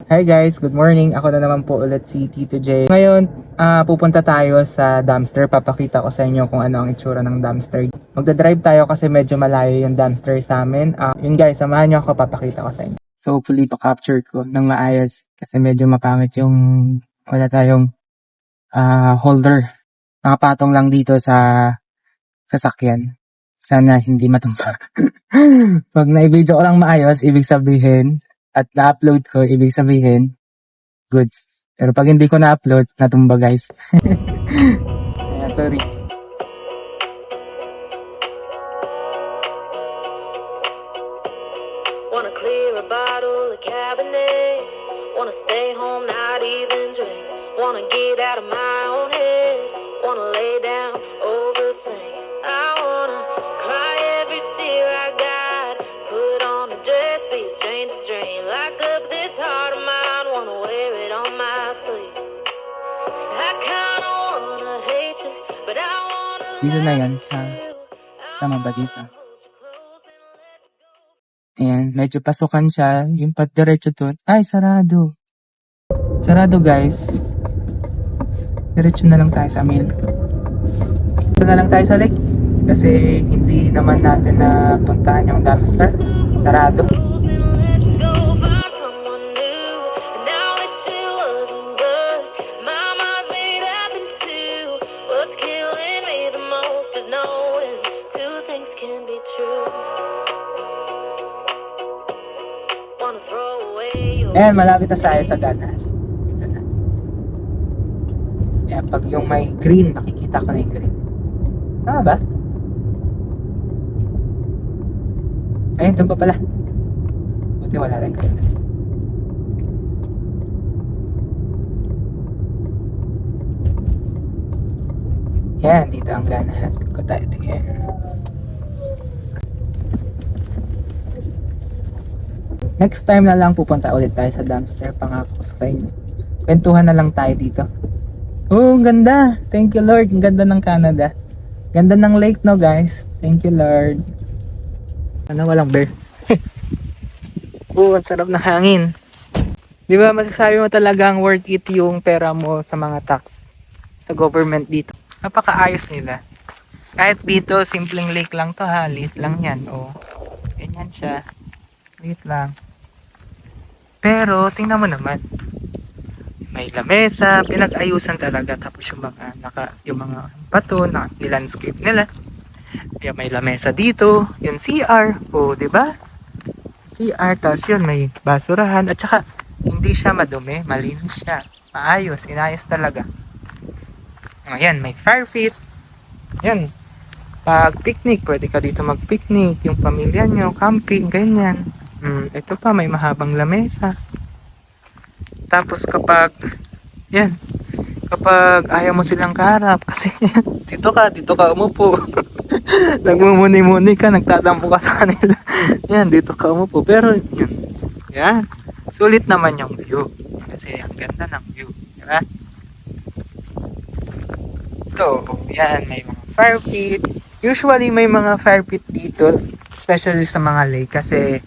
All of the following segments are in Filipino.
Hi guys, good morning. Ako na naman po ulit si Tito J. Ngayon, pupunta tayo sa dumpster. Papakita ko sa inyo kung ano ang itsura ng dumpster. Magdadrive tayo kasi medyo malayo yung dumpster sa amin. Yun guys, samahan nyo ako, papakita ko sa inyo. So hopefully pa-capture ko ng maayos kasi medyo mapangit yung wala tayong holder. Nakapatong lang dito sa sasakyan. Sana hindi matumba. Pag na-video ko lang maayos, ibig sabihin, at na-upload ko, ibig sabihin, goods. Pero pag hindi ko na-upload, natumba guys. Ayan, sorry. Wanna clear a bottle of Cabernet. Wanna stay home, not even drink. Wanna get out of my own head. Wanna lay down, overthink. I wanna cry every tear I got. Put on a dress, be a stranger's dream. Lock up this heart of mine, wanna wear it on my sleeve. I kinda wanna hate you, but I wanna Dito na yan sa, tama ba dito? Ayan, medyo pasukan siya. Yung diretso doon. Ay, sarado. Sarado guys. Diretso na lang tayo sa main. Dito na lang tayo sa lake. Kasi hindi naman natin na puntahan yung dumpster. Sarado. Ayan, malapit na tayo sa ganas. Ito na. Ayan, pag yung may green, nakikita ko na yung green. Tama ba? Ayun, doon pa pala. Buti wala rin kasi. Ayan, dito ang ganas. Ko tayo tingin. Next time na lang pupunta ulit tayo sa dumpster, pangako sa inyo. Kwentuhan na lang tayo dito. Oh, ang ganda. Thank you Lord. Ang ganda ng Canada. Ganda ng lake no guys. Thank you Lord. Ano, walang bear. Oh, ang sarap ng hangin. Di ba masasabi mo talagang worth it yung pera mo sa mga tax sa government dito. Napakaayos nila. Kahit dito, simpleng lake lang to ha. Liit lang yan. Oh, ganyan siya. Liit lang. Pero, tingnan mo naman. May lamesa, pinag-ayusan talaga. Tapos yung mga bato na nilandscape nila. Kaya may lamesa dito. Yung CR. O, di ba? CR. Tapos yun, may basurahan. At saka, hindi siya madumi. Malinis siya. Maayos. Inayos talaga. Ayan, may fire pit. Ayan. Pag picnic, pwede ka dito mag-picnic. Yung pamilya nyo, camping, ganyan. Ito pa, may mahabang lamesa. Tapos kapag ayaw mo silang kaharap kasi dito ka umupo. Nagmumuni-muni ka, nagtatampo ka sa kanila. Yan, dito ka umupo. Pero yan. Sulit naman yung view. Kasi ang ganda ng view. Diba? Ito, yan, may mga fire pit. Usually may mga fire pit dito, especially sa mga lake kasi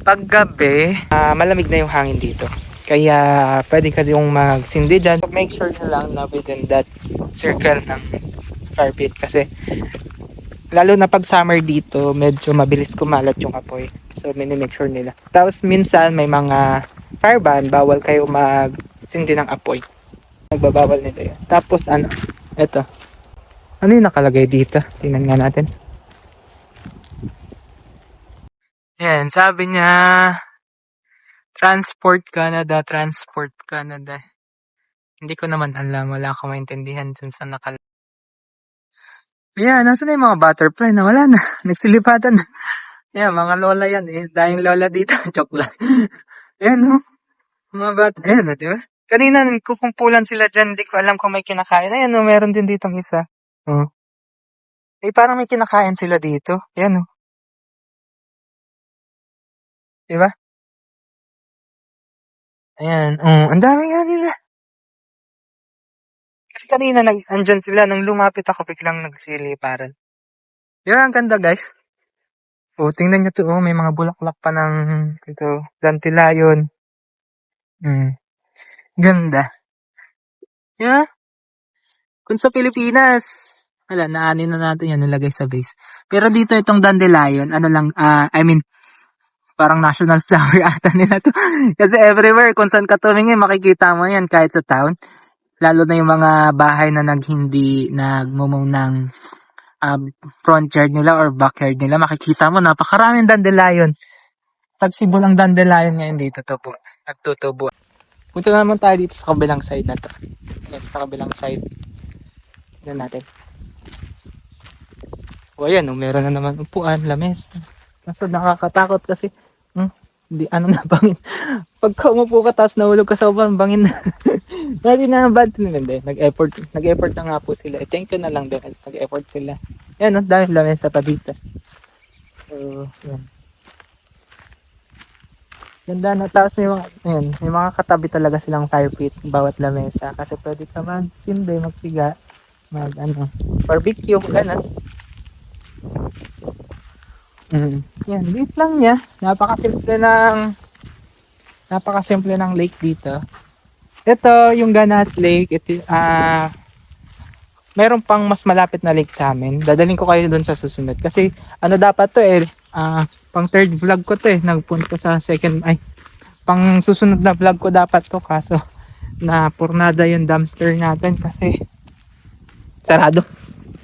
paggabi, malamig na yung hangin dito. Kaya pwede ka yung magsindi dyan. Make sure na lang na within that circle ng fire pit. Kasi lalo na pag summer dito, medyo mabilis kumalat yung apoy. So make sure nila. Tapos minsan may mga fire ban, bawal kayo magsindi ng apoy. Nagbabawal nito yun. Tapos eto. Ano yung nakalagay dito? Tingnan nga natin. Yan, sabi niya Transport Canada. Hindi ko naman alam, wala akong maintindihan dun sa nakalagay. Ayan, nasa na yung mga butterfly na wala na, nagsilipatan na. Ayan, mga lola yan eh, dahil lola dito, joke lang. Ayan oh, mga butterfly, ayan diba? Kanina kukumpulan sila dyan, hindi ko alam kung may kinakain. Ayan oh, meron din ditong isa. Oh. Eh parang may kinakain sila dito, ayan oh. Diba? Ayan, ang dami nga nila. Kasi kanina andyan sila, nung lumapit ako biglang nagsiliparan. Diba, ang ganda guys. Tingnan nyo to, may mga bulaklak pa ng ito, dantilayon. Ganda. Yeah. Kung sa Pilipinas, wala, naanin na natin yan, nilagay sa base. Pero dito itong dandelion, ano lang, I mean, parang national flower ata nila to. Kasi everywhere, kung saan ka tumingin, makikita mo yan kahit sa town. Lalo na yung mga bahay na hindi nagmumong ng front yard nila or backyard nila, makikita mo, napakaraming dandelion. Tagsibol ang dandelion ngayon dito to po. Nagtutubo. Punta naman tayo dito sa kabilang side na to. Yan, sa kabilang side. Yan natin. O ayan, meron na naman upuan, lames. Kaso nakakatakot kasi, di ano na bangin. Pagka umupo ka tapos nahulog ka sa upuan, bangin na. Dati na bad nila, hindi. Nag-effort na nga po sila. Thank you na lang din. Nag-effort sila. Yan, dahil lamesa pa dito. So, yan. Ganda na. Tapos may mga katabi talaga silang fire pit bawat lamesa. Kasi pwede ka mag-sinde, magsiga, barbecue, gano'n. Yan, liit lang niya. Napakasimple ng lake dito. Ito, yung Ganas Lake. Ito, meron pang mas malapit na lake sa amin. Dadaling ko kayo doon sa susunod. Kasi, dapat to pang third vlog ko to nagpunta sa pang susunod na vlog ko dapat to. Kaso, napurnada yung dumpster natin kasi sarado.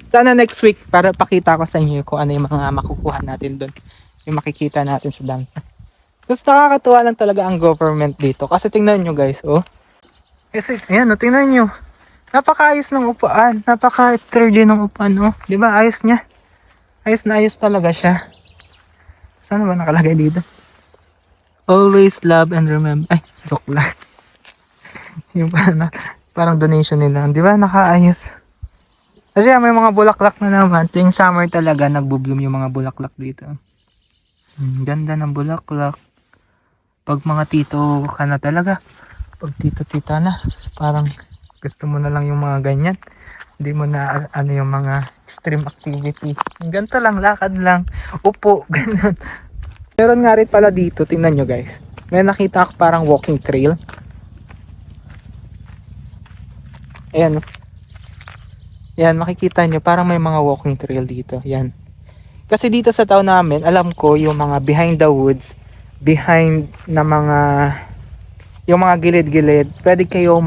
Sana next week para pakita ko sa inyo kung ano yung mga makukuha natin doon. Yung makikita natin sa dumpster. Tapos nakakatuwa lang talaga ang government dito. Kasi tingnan nyo guys, Kasi, ayan, tingnan nyo. Napakaayos ng upuan. Napaka-sturdy ng upuan, Diba, ayos niya. Ayos na ayos talaga siya. Saan ba nakalagay dito? Always love and remember. Ay, joke lang. Yung parang donation nila. Diba, nakaayos. Kasi may mga bulaklak na naman. Tuwing summer talaga, nagbo-bloom yung mga bulaklak dito. Ganda ng bulaklak. Pag mga tito ka na talaga, pag tito-tita na, parang gusto mo na lang yung mga ganyan. Hindi mo na yung mga extreme activity. Ganito lang, lakad lang, upo, ganun. Meron nga rin pala dito, tingnan nyo guys. May nakita ako parang walking trail. Ayan. Yan, makikita nyo, parang may mga walking trail dito. Yan. Kasi dito sa town namin, alam ko yung mga behind the woods, behind na yung mga gilid-gilid, pwede kayo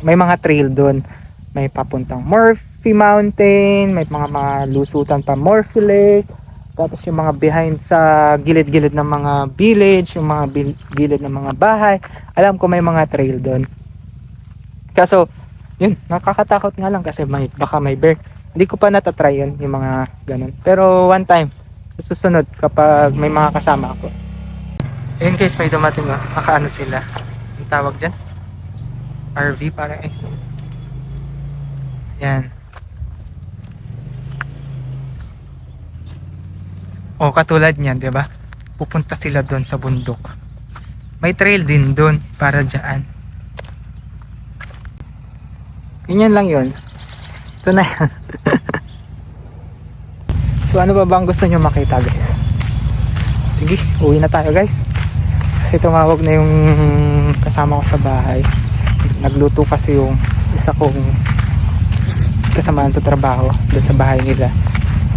may mga trail doon. May papuntang Murphy Mountain, may mga lusutan pa Murphy Lake, tapos yung mga behind sa gilid-gilid ng mga village, yung mga gilid ng mga bahay, alam ko may mga trail doon. Kaso, yun, nakakatakot nga lang kasi baka may bear. Hindi ko pa natatry yun, yung mga ganun. Pero one time, sa susunod, kapag may mga kasama ako. In case may dumating, nakaano sila. Ang tawag dyan? RV parang Yan. Katulad niyan, 'di ba? Pupunta sila doon sa bundok. May trail din doon para diyan. Ganyan lang 'yon. Ito na 'yan. So ano ba bang gusto niyo makita, guys? Sige, uwi na tayo, guys. Kasi tumawag na yung kasama ko sa bahay. Nagluto kasi yung isa kong kasamaan sa trabaho doon sa bahay nila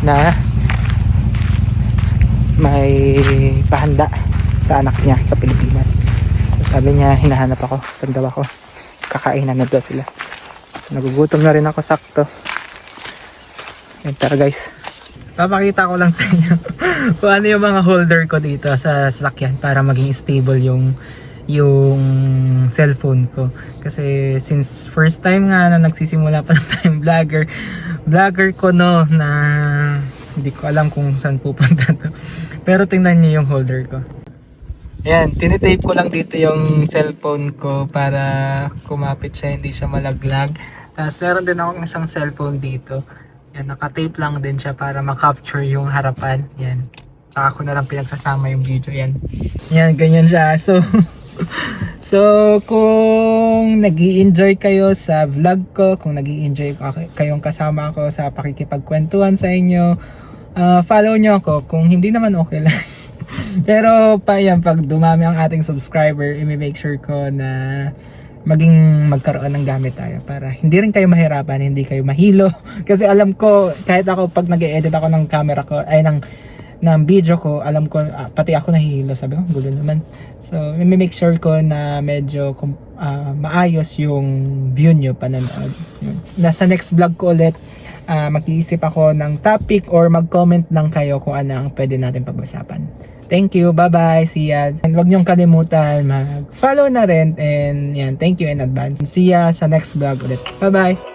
na may pahanda sa anak niya sa Pilipinas. So sabi niya, hinahanap ako, saan daw ako, kakainan na daw sila. So, nagugutom na rin ako sakto. Yan, tara guys, papakita ko lang sa inyo kung ano yung mga holder ko dito sa sasakyan para maging stable yung cellphone ko. Kasi since first time nga na nagsisimula pa lang tayong vlogger ko na hindi ko alam kung saan pupunta to. Pero tingnan niyo yung holder ko. Ayan, tinitape ko lang dito yung cellphone ko para kumapit siya, hindi siya malaglag. Tapos meron din akong isang cellphone dito. Yan, nakatape lang din siya para makapture yung harapan. Yan. Tsaka ko na lang pinagsasama yung video. Yan. Yan, ganyan siya. So, kung nag-i-enjoy kayo sa vlog ko, kung nag-i-enjoy kayong kasama ako sa pakikipagkwentuhan sa inyo, follow nyo ako. Kung hindi naman, okay lang. Pero pa yan, pag dumami ang ating subscriber, i-make sure ko na maging magkaroon ng gamit tayo para hindi rin kayo mahirapan, hindi kayo mahilo. Kasi alam ko, kahit ako pag nag-edit ako ng camera ko, ay ng video ko, alam ko, pati ako nahihilo. Sabi ko, gulo naman. So, i-make sure ko na medyo maayos yung view nyo panonood. Yun. Nasa next vlog ko ulit, mag-iisip ako ng topic or mag-comment lang kayo kung ano ang pwede natin pag-usapan. Thank you, bye-bye, see ya. And wag niyong kalimutan mag-follow na rin, and yan, thank you in advance. See ya sa next vlog ulit. Bye-bye!